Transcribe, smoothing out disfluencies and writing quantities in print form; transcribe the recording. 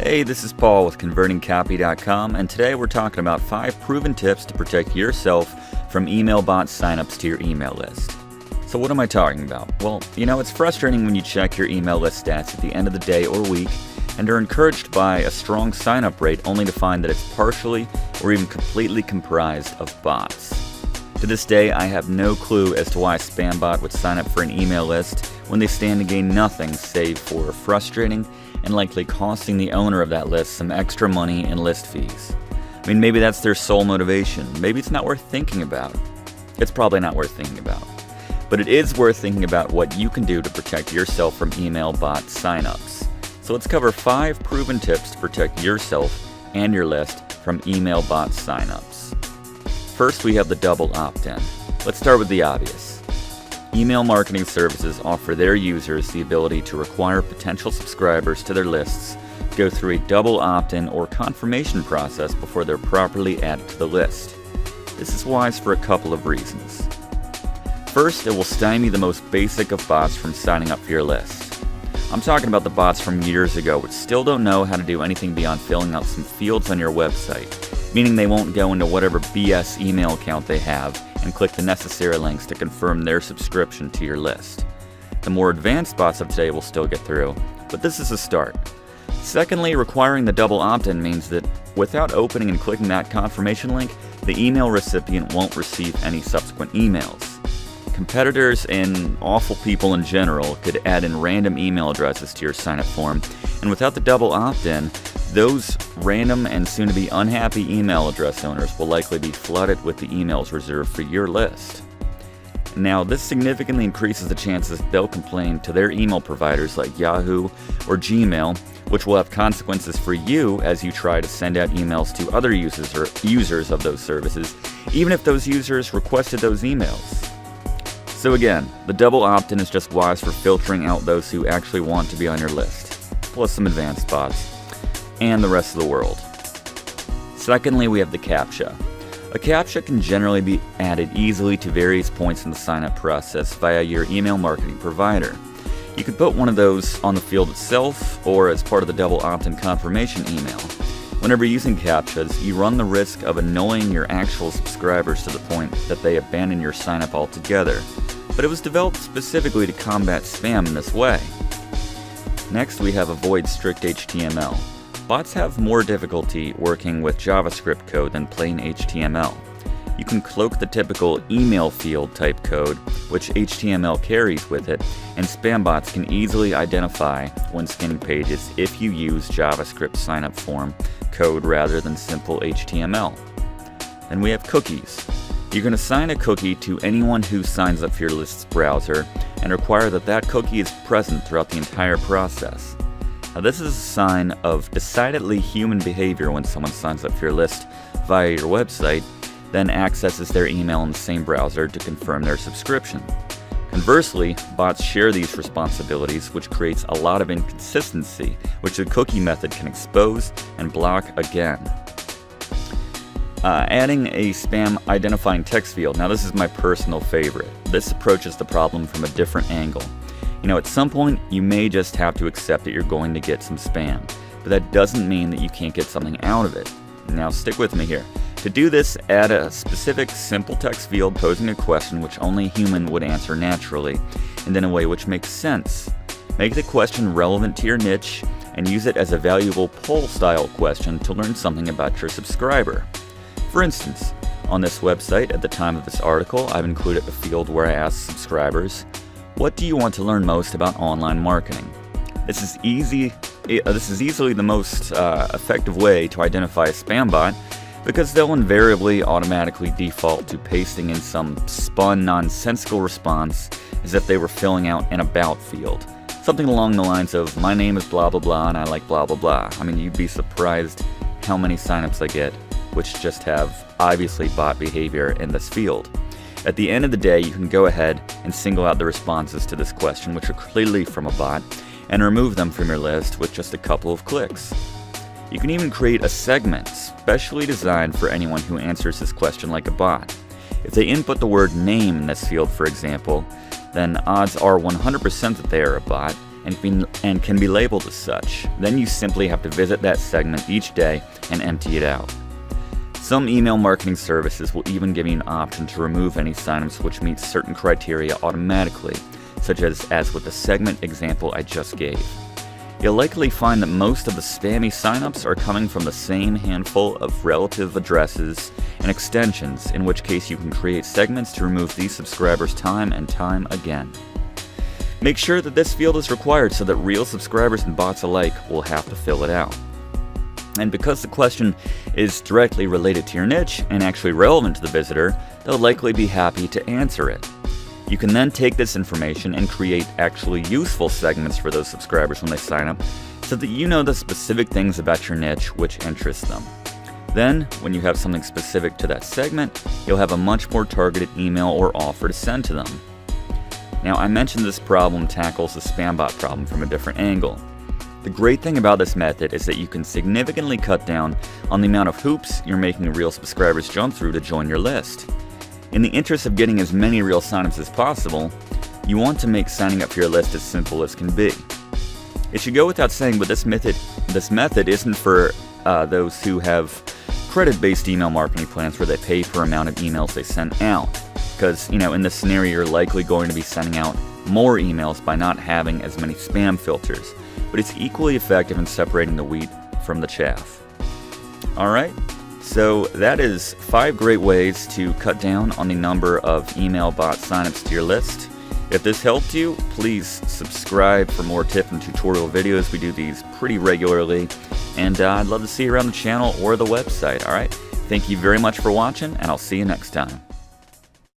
Hey, this is Paul with ConvertingCopy.com, and today we're talking about 5 proven tips to protect yourself from email bot signups to your email list. So what am I talking about? Well, it's frustrating when you check your email list stats at the end of the day or week and are encouraged by a strong sign-up rate only to find that it's partially or even completely comprised of bots. To this day, I have no clue as to why a spam bot would sign up for an email list when they stand to gain nothing save for frustrating and likely costing the owner of that list some extra money and list fees. I mean, maybe that's their sole motivation. Maybe it's not worth thinking about. It's probably not worth thinking about. But it is worth thinking about what you can do to protect yourself from email bot signups. So let's cover 5 proven tips to protect yourself and your list from email bot signups. First, we have the double opt-in. Let's start with the obvious. Email marketing services offer their users the ability to require potential subscribers to their lists go through a double opt-in or confirmation process before they're properly added to the list. This is wise for a couple of reasons. First, it will stymie the most basic of bots from signing up for your list. I'm talking about the bots from years ago which still don't know how to do anything beyond filling out some fields on your website, meaning they won't go into whatever BS email account they have and click the necessary links to confirm their subscription to your list. The more advanced bots of today will still get through, but this is a start. Secondly, requiring the double opt-in means that without opening and clicking that confirmation link, the email recipient won't receive any subsequent emails. Competitors and awful people in general could add in random email addresses to your sign-up form, and without the double opt-in, those random and soon-to-be unhappy email address owners will likely be flooded with the emails reserved for your list. Now, this significantly increases the chances they'll complain to their email providers like Yahoo or Gmail, which will have consequences for you as you try to send out emails to other users of those services, even if those users requested those emails. So again, the double opt-in is just wise for filtering out those who actually want to be on your list, plus some advanced bots, and the rest of the world. Secondly, we have the CAPTCHA. A CAPTCHA can generally be added easily to various points in the sign-up process via your email marketing provider. You could put one of those on the field itself or as part of the double opt-in confirmation email. Whenever using CAPTCHAs, you run the risk of annoying your actual subscribers to the point that they abandon your sign-up altogether. But it was developed specifically to combat spam in this way. Next, we have avoid strict HTML. Bots have more difficulty working with JavaScript code than plain HTML. You can cloak the typical email field type code, which HTML carries with it, and spam bots can easily identify when scanning pages if you use JavaScript sign-up form code rather than simple HTML. Then we have cookies. You can assign a cookie to anyone who signs up for your list's browser and require that that cookie is present throughout the entire process. Now, this is a sign of decidedly human behavior when someone signs up for your list via your website, then accesses their email in the same browser to confirm their subscription. Conversely, bots share these responsibilities, which creates a lot of inconsistency, which the cookie method can expose and block again. Adding a spam identifying text field. Now, this is my personal favorite. This approaches the problem from a different angle. At some point, you may just have to accept that you're going to get some spam, but that doesn't mean that you can't get something out of it. Now, stick with me here. To do this, add a specific simple text field posing a question which only a human would answer naturally, and in a way which makes sense. Make the question relevant to your niche, and use it as a valuable poll-style question to learn something about your subscriber. For instance, on this website, at the time of this article, I've included a field where I ask subscribers, what do you want to learn most about online marketing? This is easily the most effective way to identify a spam bot because they'll invariably automatically default to pasting in some spun, nonsensical response as if they were filling out an about field. Something along the lines of, my name is blah blah blah and I like blah blah blah. I mean, you'd be surprised how many signups I get which just have obviously bot behavior in this field. At the end of the day, you can go ahead and single out the responses to this question, which are clearly from a bot, and remove them from your list with just a couple of clicks. You can even create a segment specially designed for anyone who answers this question like a bot. If they input the word name in this field, for example, then odds are 100% that they are a bot, and can be labeled as such. Then you simply have to visit that segment each day and empty it out. Some email marketing services will even give you an option to remove any signups which meet certain criteria automatically, such as with the segment example I just gave. You'll likely find that most of the spammy signups are coming from the same handful of relative addresses and extensions, in which case you can create segments to remove these subscribers time and time again. Make sure that this field is required so that real subscribers and bots alike will have to fill it out. And because the question is directly related to your niche and actually relevant to the visitor, they'll likely be happy to answer it. You can then take this information and create actually useful segments for those subscribers when they sign up, so that you know the specific things about your niche which interest them. Then, when you have something specific to that segment, you'll have a much more targeted email or offer to send to them. Now, I mentioned this problem tackles the spam bot problem from a different angle. The great thing about this method is that you can significantly cut down on the amount of hoops you're making real subscribers jump through to join your list. In the interest of getting as many real signups as possible, you want to make signing up for your list as simple as can be. It should go without saying, but this method isn't for those who have credit-based email marketing plans where they pay per amount of emails they send out. Because, in this scenario, you're likely going to be sending out more emails by not having as many spam filters. But it's equally effective in separating the wheat from the chaff. Alright? So that is 5 great ways to cut down on the number of email bot signups to your list. If this helped you, please subscribe for more tip and tutorial videos. We do these pretty regularly, and I'd love to see you around the channel or the website. Alright, thank you very much for watching, and I'll see you next time.